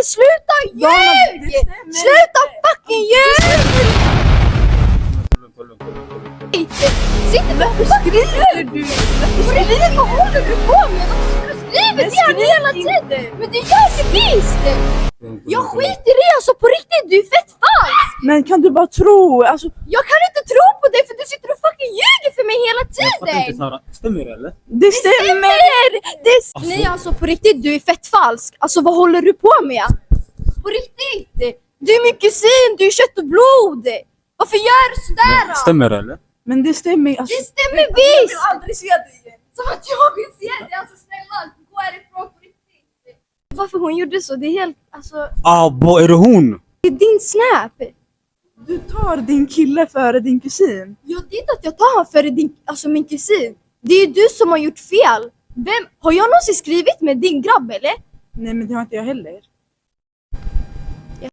sluta ljug! Sluta fucking ljug! Sitter varför skriver du? Vad håller du på med? Varför skriver det här hela tiden? Men det gör det visst! Jag skiter i alltså på riktigt, du är fett falsk! Men kan du bara tro? Alltså, jag kan inte tro på dig för du sitter och fucking ljuger för mig hela tiden! Stämmer det eller? det stämmer! Nej alltså på riktigt, du är fett falsk. Alltså vad håller du på med? På riktigt! Du är min kusin, du är kött och blod! Varför gör du sådär då? Stämmer det eller? Men det stämmer alltså. Det stämmer visst! Jag vill aldrig se dig igen. Som att jag vill se dig, alltså snälla, gå härifrån på riktigt. Varför hon gjorde så, det är helt, alltså... Är det hon? Det är din snap. Du tar din kille före din kusin. Det är inte att jag tar han före din, alltså min kusin. Det är ju du som har gjort fel. Har jag någonsin skrivit med din grabb eller? Nej men det har inte jag heller.